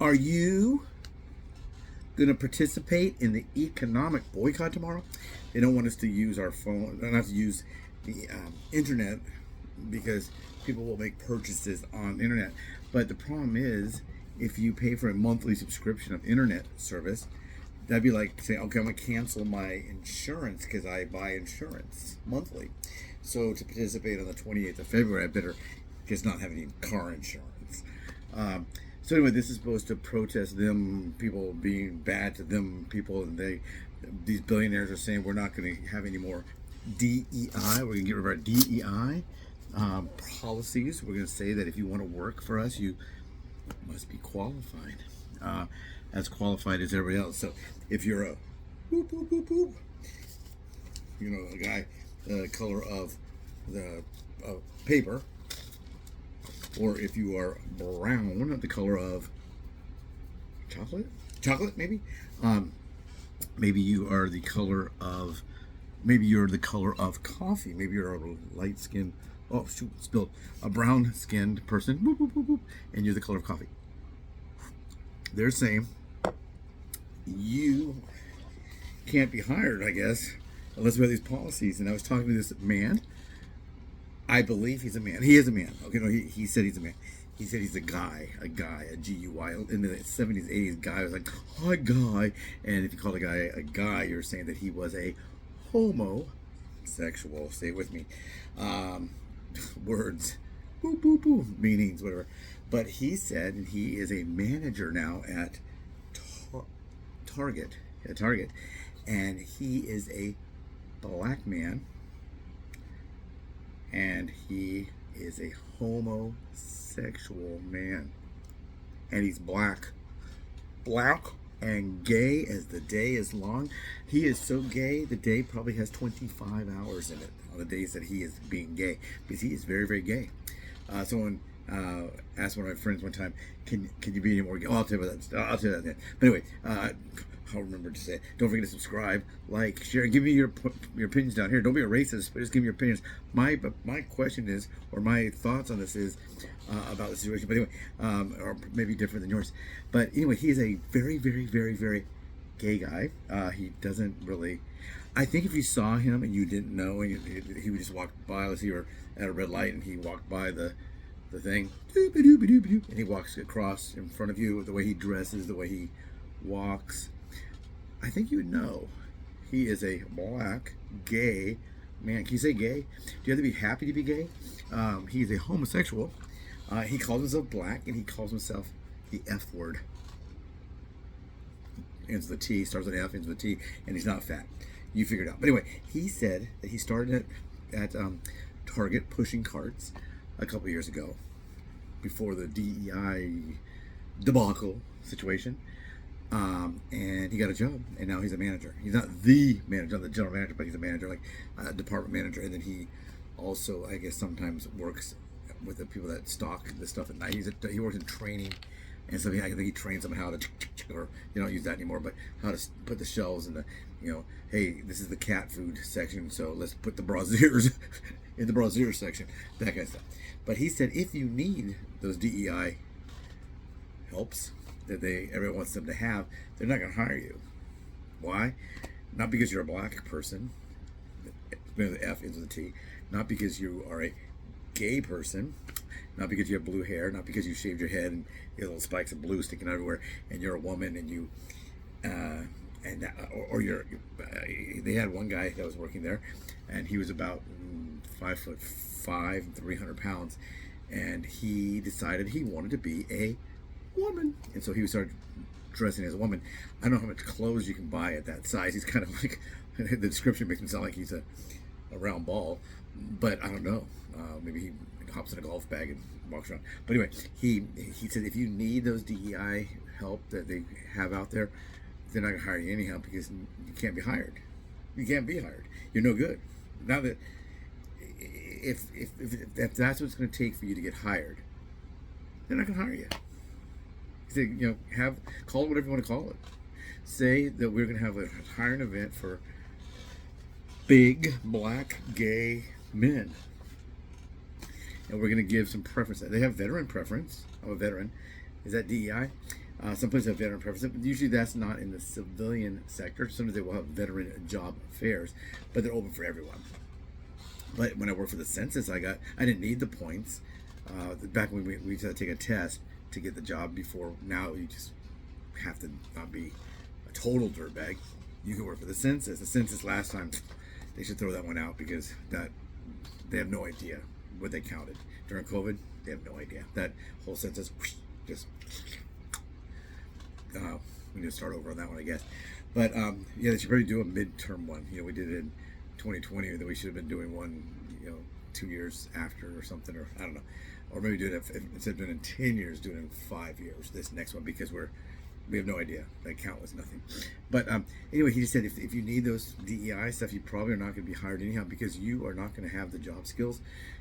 Are you going to participate in the economic boycott tomorrow? They don't want us to use our phone, not to use the internet, because people will make purchases on the internet. But the problem is, if you pay for a monthly subscription of internet service, that'd be like saying, okay, I'm going to cancel my insurance because I buy insurance monthly. So to participate on the 28th of February, I better just not have any car insurance. So anyway, this is supposed to protest them, people being bad to them, people, and these billionaires are saying we're not going to have any more DEI. We're going to get rid of our DEI policies. We're going to say that if you want to work for us, you must be qualified, as qualified as everybody else. So if you're a boop, boop, boop, boop, you know, a guy the color of the paper, or if you are brown, the color of chocolate maybe, maybe you are the color of, maybe you're the color of coffee, maybe you're a light skinned, oh shoot, spilled, a brown skinned person, boop, boop, boop, boop, and you're the color of coffee. They're saying you can't be hired, I guess, unless we have these policies. And I was talking to this man. I believe he's a man. He is a man. Okay, no, he said he's a man. He said he's a guy, a G-U-Y. In the 70s, 80s, guy was like, hi, guy. And if you call a guy, you're saying that he was a homosexual. Stay with me. Words, boop, boop, boop, meanings, whatever. But he said, and he is a manager now at Target, and he is a black man, and he is a homosexual man, and he's black and gay as the day is long. He is so gay, the day probably has 25 hours in it on the days that he is being gay, because he is very, very gay. Someone asked one of my friends one time, can you be any more gay? Oh, I'll tell you about that. I'll tell you that. But anyway, I'll remember to say, don't forget to subscribe, like, share, give me your opinions down here. Don't be a racist, but just give me your opinions. My question is, or my thoughts on this is, about the situation, but anyway, or maybe different than yours. But anyway, he is a very, very, very, very gay guy. He doesn't really, I think if you saw him and you didn't know, and he would just walk by, let's say you were at a red light and he walked by the thing, and he walks across in front of you, the way he dresses, the way he walks, I think you would know he is a black, gay man. Can you say gay? Do you have to be happy to be gay? He's a homosexual. He calls himself black, and he calls himself the F word. Ends with a T, starts with an F, ends with a T, and he's not fat. You figure it out. But anyway, he said that he started at Target pushing carts a couple years ago, before the DEI debacle situation. And he got a job, and now he's a manager. He's not the manager, not the general manager, but he's a manager, like a department manager. And then he also, I guess, sometimes works with the people that stock the stuff at night. He works in training, and so I think he trains them how to, or you don't use that anymore, but how to put the shelves in the, hey, this is the cat food section, so let's put the brassieres in the brassiere section, that kind of stuff. But he said if you need those DEI helps that everyone wants them to have, they're not going to hire you. Why? Not because you're a black person, the F ends with a T, not because you are a gay person, not because you have blue hair, not because you shaved your head and you have little spikes of blue sticking everywhere, and you're a woman, and you they had one guy that was working there, and he was about 5'5" and 300 pounds, and he decided he wanted to be a woman, and so he started dressing as a woman. I don't know how much clothes you can buy at that size. He's kind of like, the description makes him sound like he's a round ball, but I don't know. Maybe he hops in a golf bag and walks around. But anyway, he said if you need those DEI help that they have out there, they're not gonna hire you anyhow, because you can't be hired. You can't be hired. You're no good. Now that if that's what it's gonna take for you to get hired, they're not gonna hire you. Say, call it whatever you want to call it. Say that we're going to have a hiring event for big, black, gay men. And we're going to give some preference. They have veteran preference. I'm a veteran. Is that DEI? Some places have veteran preferences, but usually that's not in the civilian sector. Sometimes they will have veteran job fairs, but they're open for everyone. But when I worked for the census, I didn't need the points. Back when we used to take a test to get the job before. Now you just have to not be a total dirtbag. You can work for the census. The census last time, they should throw that one out because they have no idea what they counted during COVID. They have no idea. That whole census just we need to start over on that one, I guess. But yeah, they should probably do a midterm one. We did it in 2020, or that we should have been doing one 2 years after or something, or I don't know, or maybe do it instead of doing it in 10 years, do it in 5 years, this next one, because we have no idea. That count was nothing. But anyway, he just said if you need those DEI stuff, you probably are not going to be hired anyhow, because you are not going to have the job skills,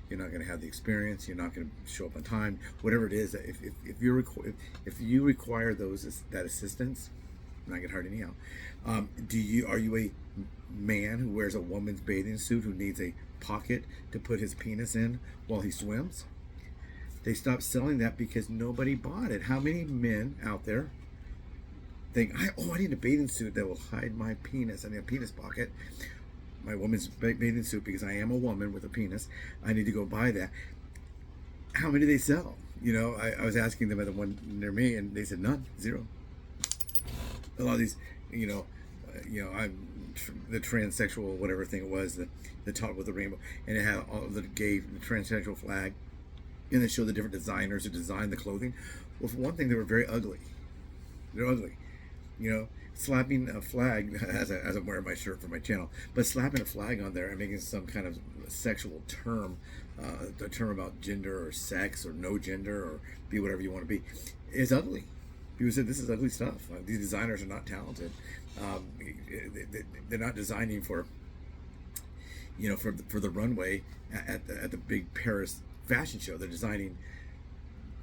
you're not going to have the experience, you're not going to show up on time, whatever it is. If you require that assistance, you're not going to hired anyhow. Are you a man who wears a woman's bathing suit who needs a pocket to put his penis in while he swims? They stopped selling that because nobody bought it. How many men out there think, I need a bathing suit that will hide my penis? I need a penis pocket, my woman's bathing suit, because I am a woman with a penis. I need to go buy that. How many do they sell? I was asking them at the one near me, and they said none, zero. A lot of these, I'm the transsexual, whatever thing it was, the top with the rainbow, and it had all of the transsexual flag, and they showed the different designers who designed the clothing. Well, for one thing, they were very ugly. They're ugly. Slapping a flag, as I'm wearing my shirt for my channel, but slapping a flag on there and making some kind of sexual term, a term about gender or sex or no gender or be whatever you want to be, is ugly. People said this is ugly stuff. These designers are not talented. They're not designing for the runway at the big Paris fashion show. They're designing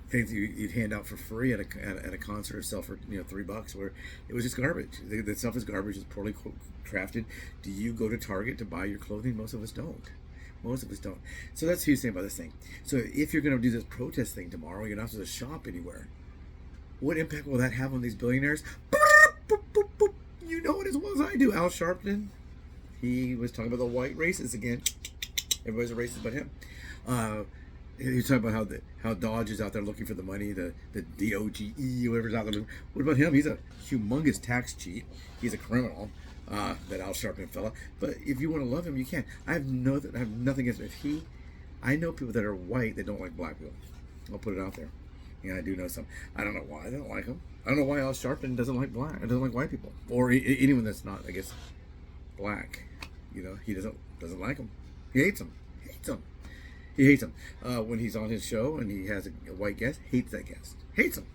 things you'd hand out for free at a concert or sell for $3, where it was just garbage. The stuff is garbage. It's poorly crafted. Do you go to Target to buy your clothing? Most of us don't. So that's what he's saying about this thing. So if you're going to do this protest thing tomorrow, you're not supposed to shop anywhere. What impact will that have on these billionaires? You know it as well as I do. Al Sharpton, he was talking about the white racists again. Everybody's a racist but him. He was talking about how Dodge is out there looking for the money, the DOGE, whatever's out there. What about him? He's a humongous tax cheat. He's a criminal, that Al Sharpton fella. But if you want to love him, you can. I have nothing against him. I know people that are white that don't like black people. I'll put it out there. Yeah, I do know some. I don't know why they don't like him. I don't know why Al Sharpton doesn't like white people, or anyone that's not, I guess, black. He doesn't like them. He hates them. He hates him. When he's on his show and he has a white guest, hates that guest. Hates him.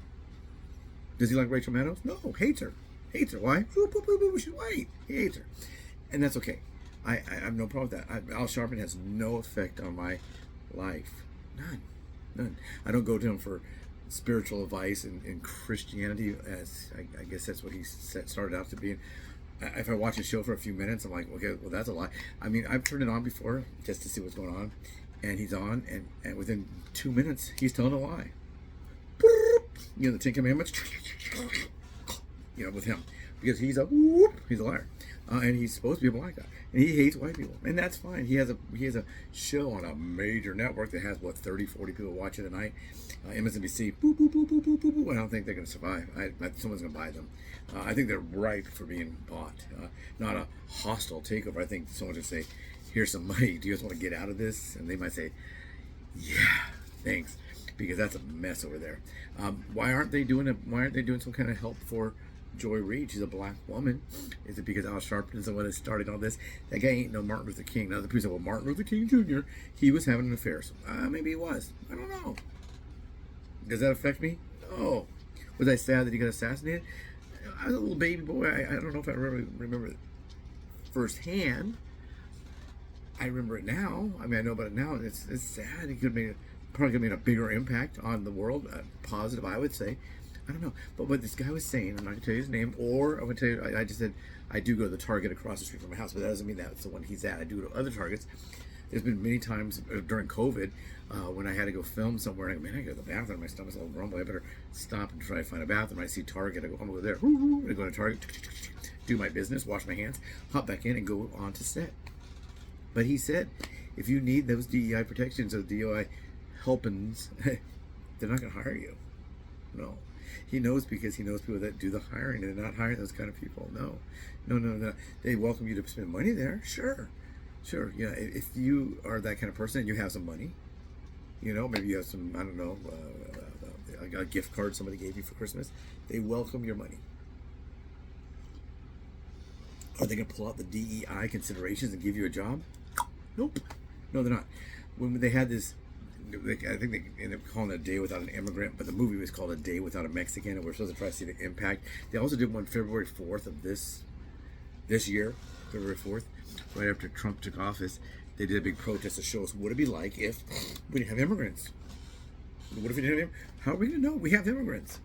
Does he like Rachel Maddow? No, hates her. Why? She's white. He hates her. And that's okay. I have no problem with that. Al Sharpton has no effect on my life. None. I don't go to him for spiritual advice and Christianity, as I guess that's what he started out to be. If I watch a show for a few minutes, I'm like, okay, well, that's a lie. I mean, I've turned it on before just to see what's going on, and he's on, and within 2 minutes, he's telling a lie. The Ten Commandments, with him, because he's a liar, and he's supposed to be a black guy, and he hates white people, and that's fine. He has a show on a major network that has 30, 40 people watching a night. MSNBC, I don't think they're going to survive. Someone's going to buy them. I think they're ripe for being bought. Not a hostile takeover. I think someone should say, here's some money. Do you guys want to get out of this? And they might say, yeah, thanks, because that's a mess over there. Why aren't they doing some kind of help for Joy Reid? She's a black woman. Is it because Al Sharpton is the one that started all this? That guy ain't no Martin Luther King. Now the people say, well, Martin Luther King Jr., he was having an affair. So, maybe he was. I don't know. Does that affect me? No. Was I sad that he got assassinated? I was a little baby boy. I don't know if I remember it firsthand. I remember it now. I mean, I know about it now. It's sad. He probably could have made a bigger impact on the world. Positive, I would say. I don't know. But what this guy was saying, I'm not going to tell you his name, or I'm going to tell you, I just said, I do go to the Target across the street from my house, but that doesn't mean that's the one he's at. I do go to other Targets. There's been many times during COVID when I had to go film somewhere, and I go, man, I go to the bathroom, my stomach's a little grumbly, I better stop and try to find a bathroom. I see Target, I go, I'm gonna go there. I go to Target, do my business, wash my hands, hop back in, and go on to set. But he said, if you need those DEI protections or DEI helpings, they're not gonna hire you. No. He knows, because he knows people that do the hiring, and they're not hiring those kind of people. No. They welcome you to spend money there. Sure. You know, if you are that kind of person and you have some money, you know, maybe you have some, I don't know, a gift card somebody gave you for Christmas, they welcome your money. Are they going to pull out the DEI considerations and give you a job? Nope. No, they're not. When they had this, I think they ended up calling it A Day Without an Immigrant, but the movie was called A Day Without a Mexican, and we're supposed to try to see the impact. They also did one February 4th of this year, February 4th, right after Trump took office. They did a big protest to show us what it'd be like if we didn't have immigrants. What if we didn't have immigrants? How are we going to know? We have immigrants.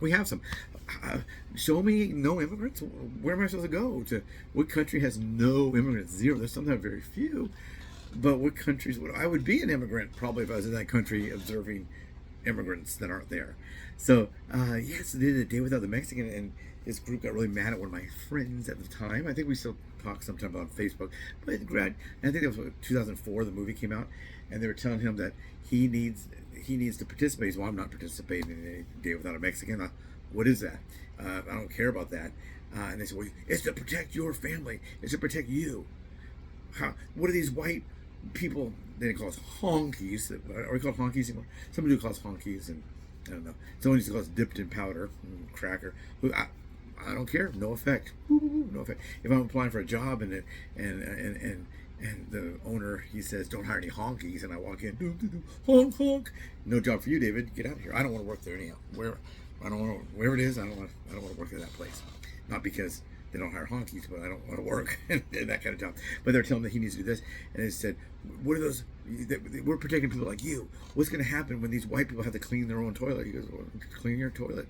We have some. Show me no immigrants. Where am I supposed to go? To what country has no immigrants? Zero. There's sometimes very few. But what countries would I would be an immigrant probably if I was in that country observing immigrants that aren't there. So yes, they did A Day Without the Mexican, and his group got really mad at one of my friends at the time. I think we still talk sometimes on Facebook. But I think it was 2004 the movie came out, and they were telling him that he needs to participate. So I'm not participating in A Day Without a Mexican. What is that? I don't care about that. And they said, well, it's to protect your family. It's to protect you. What are these white people? They call us honkies. Are we called honkies anymore? Somebody who calls honkies, and I don't know. Someone used to call us dipped in powder, cracker. I don't care. No effect. No effect. If I'm applying for a job and the owner, he says, don't hire any honkies, and I walk in, honk honk. No job for you, David. Get out of here. I don't want to work there anyhow. Wherever it is, I don't want to work at that place. Not because they don't hire honkies, but I don't want to work in that kind of job. But they're telling him that he needs to do this, and they said, what are those? We're protecting people like you. What's going to happen when these white people have to clean their own toilet? He goes, well, clean your toilet.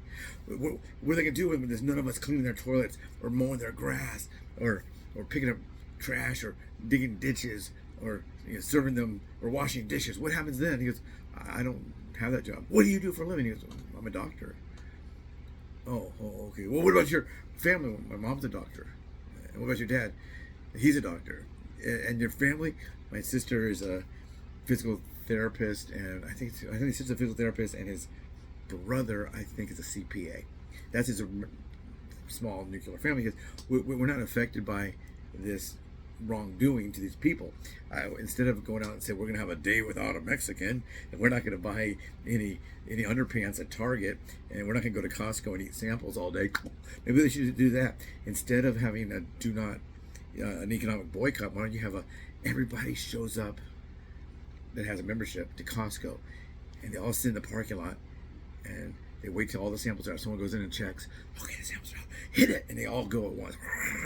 What are they going to do when there's none of us cleaning their toilets or mowing their grass or picking up trash or digging ditches or serving them or washing dishes? What happens then? He goes, I don't have that job. What do you do for a living? He goes, I'm a doctor. Oh, okay. Well, what about your family? My mom's a doctor. And what about your dad? He's a doctor. And your family? My sister is a physical therapist, and I think his sister's a physical therapist, and his brother, I think, is a CPA. That's his small nuclear family. Because we're not affected by this wrongdoing to these people. Instead of going out and say we're going to have a day without a Mexican, and we're not going to buy any underpants at Target, and we're not going to go to Costco and eat samples all day. Maybe they should do that instead of having an economic boycott. Why don't you have everybody shows up that has a membership to Costco, and they all sit in the parking lot, and they wait till all the samples are out. Someone goes in and checks. Okay, the samples are out. Hit it, and they all go at once.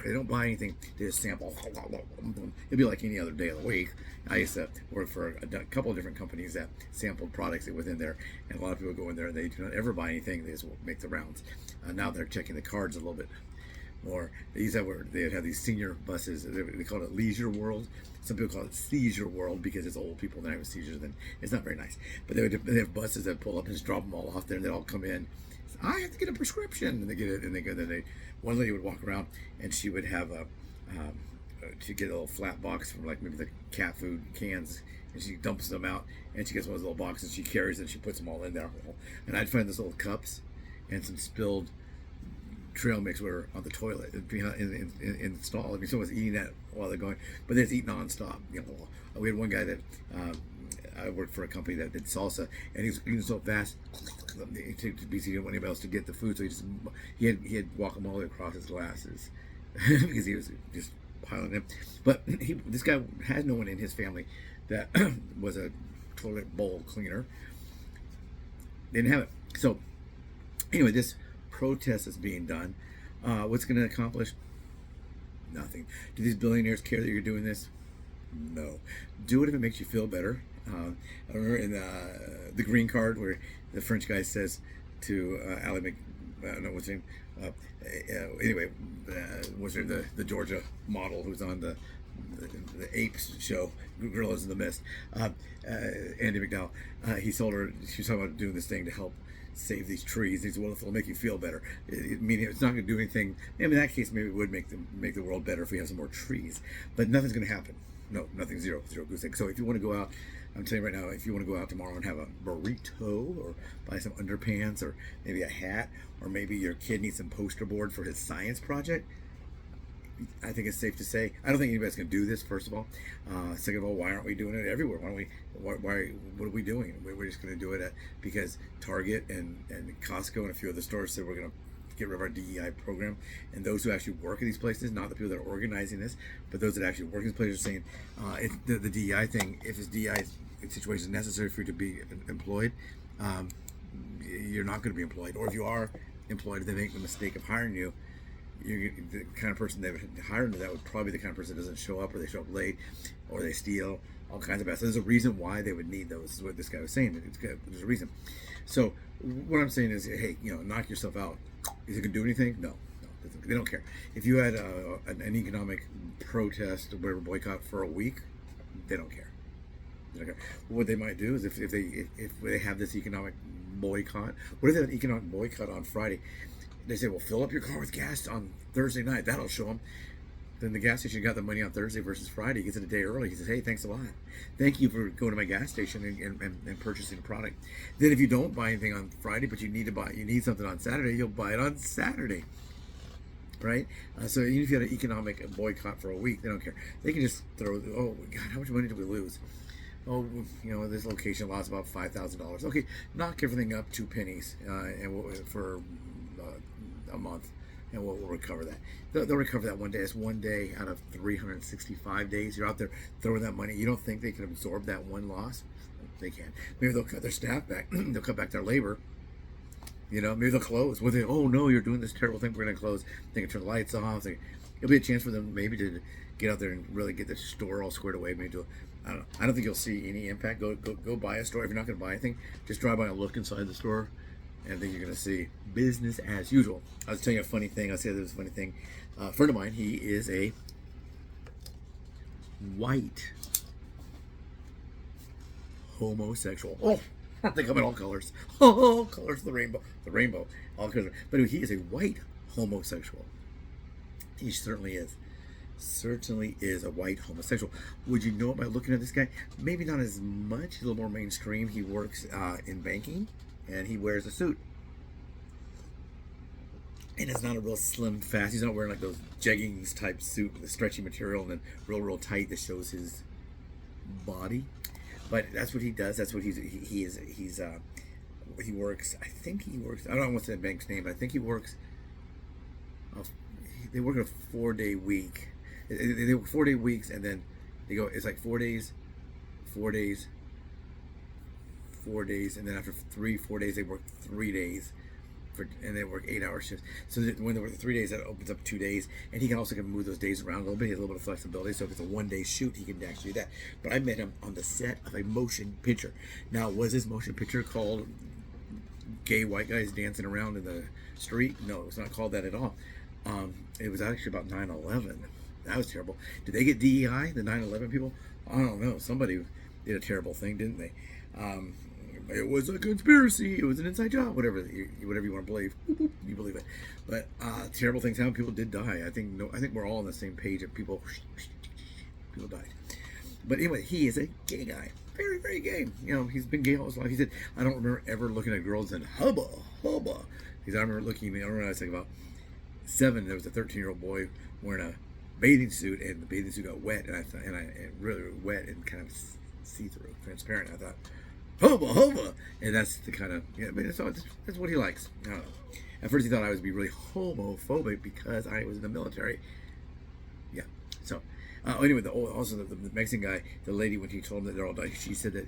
They don't buy anything. They just sample. It'd be like any other day of the week. I used to work for a couple of different companies that sampled products within there, and a lot of people go in there and they do not ever buy anything. They just make the rounds. Now they're checking the cards a little bit more. They'd have these senior buses. They call it Leisure World. Some people call it Seizure World because it's old people that have seizures. Then it's not very nice. But they have buses that pull up and just drop them all off there, and they all come in. I have to get a prescription, and they get it. And they go. Then one lady would walk around, and she would have she'd get a little flat box from like maybe the cat food cans, and she dumps them out, and she gets one of those little boxes. She carries it, and she puts them all in there. And I'd find those little cups and some spilled trail mix were on the toilet in the stall. I mean, someone's eating that while they're going, but they're eating nonstop. We had one guy that I worked for a company that did salsa, and he was eating so fast he didn't want anybody else to get the food, so he had guacamole across his glasses because he was just piling in. But this guy had no one in his family that was a toilet bowl cleaner. Didn't have it. So anyway, this protest is being done. What's going to accomplish? Nothing. Do these billionaires care that you're doing this? No. Do it if it makes you feel better. I remember in the green card where the French guy says to Ally Mc, I don't know what's his name. Anyway, was there the Georgia model who's on the the Apes show, Gorillas in the Mist, Andy McDowell. He told her, she was talking about doing this thing to help save these trees. He said, well, if it'll make you feel better, meaning it's not going to do anything. I mean, in that case, maybe it would make the world better if we have some more trees, but nothing's going to happen. No, nothing, zero goose egg. So if you want to go out, I'm telling you right now, if you want to go out tomorrow and have a burrito or buy some underpants or maybe a hat, or maybe your kid needs some poster board for his science project, I think it's safe to say, I don't think anybody's going to do this, first of all. Second of all, why aren't we doing it everywhere? What are we doing? We're just going to do it because Target and Costco and a few other stores said we're going to get rid of our DEI program, and those who actually work at these places, not the people that are organizing this, but those that actually work in these places, are saying the DEI thing, if this DEI situation is necessary for you to be employed, you're not going to be employed. Or if you are employed, if they make the mistake of hiring you, you're the kind of person they would hire into that would probably be the kind of person that doesn't show up, or they show up late, or they steal, all kinds of bad. So there's a reason why they would need those. This is what this guy was saying. There's a reason. So what I'm saying is, hey, knock yourself out. Is it going to do anything? No, they don't care. If you had an economic protest or whatever, boycott for a week, they don't care. What they might do is if they have this economic boycott, what if they have an economic boycott on Friday? They say, well, fill up your car with gas on Thursday night. That'll show them. Then the gas station got the money on Thursday versus Friday. He gets it a day early. He says, hey, thanks a lot. Thank you for going to my gas station and purchasing a product. Then if you don't buy anything on Friday, but you need something on Saturday, you'll buy it on Saturday. Right? So even if you had an economic boycott for a week, they don't care. They can just throw, oh, God, how much money did we lose? Oh, this location lost about $5,000. Okay, knock everything up 2 pennies for a month, and we'll recover that. They'll recover that one day. It's one day out of 365 days. You're out there throwing that money. You don't think they can absorb that one loss? They can. Maybe they'll cut their staff back. They'll cut back their labor. Maybe they'll close. Well, oh no, you're doing this terrible thing. We're going to close. They can turn the lights off. It'll be a chance for them maybe to get out there and really get the store all squared away. Maybe I don't think you'll see any impact. Go buy a store. If you're not going to buy anything, just drive by and look inside the store, and I think you're going to see business as usual. I was telling you a funny thing. I'll say there was a funny thing. A friend of mine, he is a white homosexual. Oh, they come in all colors. Oh, colors of the rainbow, all colors. But he is a white homosexual. He certainly is a white homosexual. Would you know it by looking at this guy? Maybe not as much. He's a little more mainstream. He works in banking, and he wears a suit. And it's not a real slim fast. He's not wearing like those jeggings type suit with the stretchy material and then real tight that shows his body. But that's what he does. That's what he works. I think he works. I don't know what's that bank's name, but I think he works. They work a 4-day week. They work 4-day weeks, and then they go. It's like 4 days, 4 days, 4 days, and then after 4 days, they work 3 days. And they work 8-hour shifts. So when they work 3 days, that opens up 2 days, and he can also move those days around a little bit. He has a little bit of flexibility. So if it's a 1-day shoot, he can actually do that. But I met him on the set of a motion picture. Now, was this motion picture called "Gay White Guys Dancing Around in the Street"? No, it's not called that at all. It was actually about 9/11. That was terrible. Did they get DEI, the 9/11 people? I don't know. Somebody did a terrible thing, didn't they? It was a conspiracy. It was an inside job. Whatever you want to believe, you believe it. But terrible things happen. People did die. I think we're all on the same page. Of people died. But anyway, he is a gay guy. Very, very gay. He's been gay all his life. He said, I don't remember ever looking at girls and hubba. Because I remember when I was like about 7, there was a 13-year-old boy wearing a bathing suit, and the bathing suit got wet, and really wet and kind of see-through, transparent. I thought, hubba, and that's the kind of that's what he likes. I don't know. At first, he thought I would be really homophobic because I was in the military. Yeah. So anyway, also the Mexican guy, the lady, when he told him that they're all dying, she said that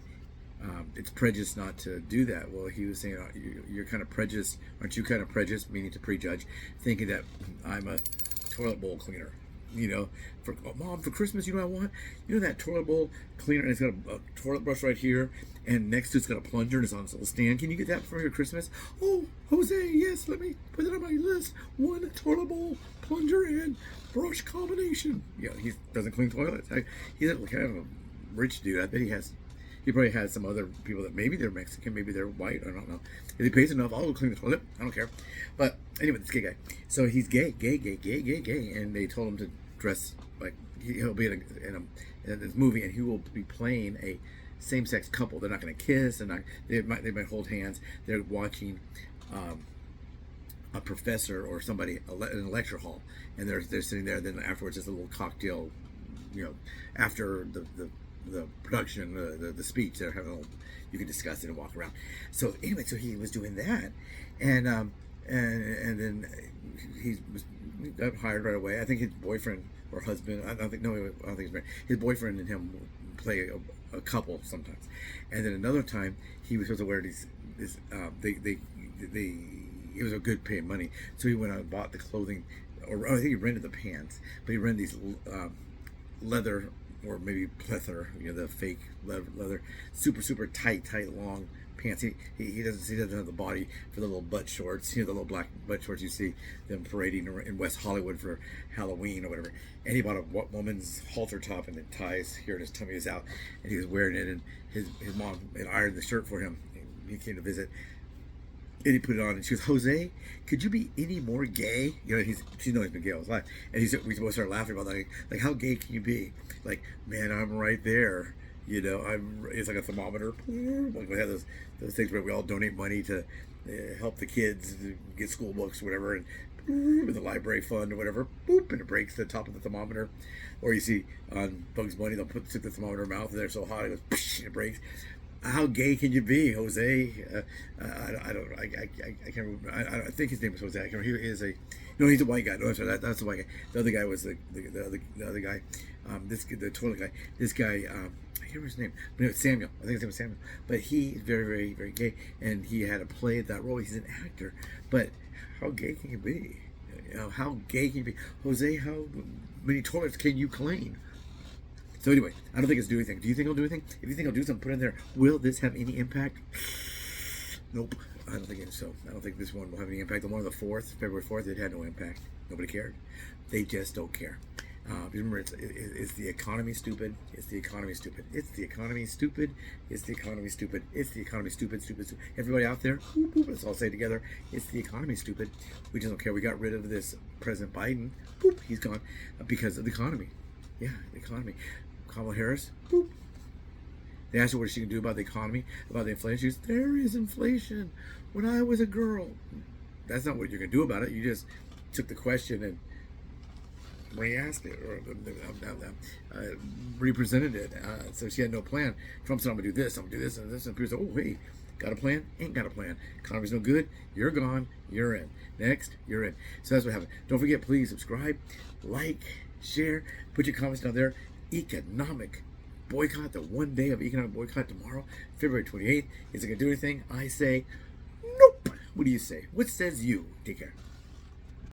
it's prejudice not to do that. Well, he was saying, you're kind of prejudiced, aren't you? Kind of prejudiced, meaning to prejudge, thinking that I'm a toilet bowl cleaner. Mom, for Christmas, you know what I want? That toilet bowl cleaner, and it's got a toilet brush right here, and next to it's got a plunger, and it's on a little stand. Can you get that for your Christmas? Oh, Jose, yes, let me put it on my list. 1 toilet bowl, plunger, and brush combination. You know, he doesn't clean toilets. He's a kind of a rich dude. I bet he probably has some other people that maybe they're Mexican, maybe they're white, I don't know. If he pays enough, I'll go clean the toilet. I don't care. But anyway, this gay guy. So he's gay, and they told him to dress like he'll be in this movie, and he will be playing a same-sex couple. They're not going to kiss, and they might hold hands. They're watching a professor or somebody in a lecture hall, and they're sitting there. Then afterwards, there's a little cocktail, you know, after the production, the speech. They're having you can discuss it and walk around. So anyway, so he was doing that, and then he got hired right away. I think his boyfriend or husband, I don't think he's married. His boyfriend and him play a couple sometimes, and then another time he was supposed to wear it was a good paying money, so he went out and bought the clothing, or I think he rented the pants, but he rented these leather or maybe pleather, you know, the fake leather, super tight long pants. He doesn't have the body for the little butt shorts, you know, the little black butt shorts you see them parading in West Hollywood for Halloween or whatever. And he bought a woman's halter top and then ties here, and his tummy is out, and he was wearing it, and his mom had ironed the shirt for him. He came to visit, and he put it on, and she goes, "Jose, could you be any more gay?" You know, she's known he's been gay all his life, and we both started laughing about that. Like, how gay can you be? Like, man, I'm right there. You know, it's like a thermometer. Like we have those things where we all donate money to help the kids get school books or whatever, and with the library fund or whatever, boop, and it breaks the top of the thermometer. Or you see on Bugs Bunny, they'll stick the thermometer in their mouth, and they're so hot it goes, and it breaks. How gay can you be, Jose? I don't know. I can't remember. I think his name was Jose. I can't remember. He is he's a white guy. No, I'm sorry, that's the white guy. The other guy was the other guy. The toilet guy. This guy, I can't remember his name. But it's Samuel. I think his name was Samuel. But he's very, very gay, and he had to play that role. He's an actor. But how gay can you be? You know, how gay can you be, Jose? How many toilets can you clean? So anyway, I don't think it's do anything. Do you think it'll do anything? If you think it'll do something, put it in there. Will this have any impact? Nope. I don't think so. I don't think this one will have any impact. The one on the 4th, February 4th, it had no impact. Nobody cared. They just don't care. Remember, it's the economy stupid. It's the economy stupid. It's the economy stupid. It's the economy stupid. It's the economy stupid. Everybody out there, let's all say together, it's the economy stupid. We just don't care. We got rid of this President Biden. Boop, he's gone because of the economy. Yeah, the economy. Kamala Harris, boop. They asked her what she can do about the economy, about the inflation. She goes, there is inflation. When I was a girl. That's not what you're going to do about it. You just took the question and re-asked it, or represented it. So she had no plan. Trump said, I'm going to do this, I'm going to do this, and this. And people said, oh, hey, got a plan? Ain't got a plan. Economy's no good. You're gone. You're in. Next, you're in. So that's what happened. Don't forget, please subscribe, like, share, put your comments down there. Economic boycott, the one day of economic boycott tomorrow, February 28th. Is it going to do anything? I say, nope. What do you say? What says you? Take care.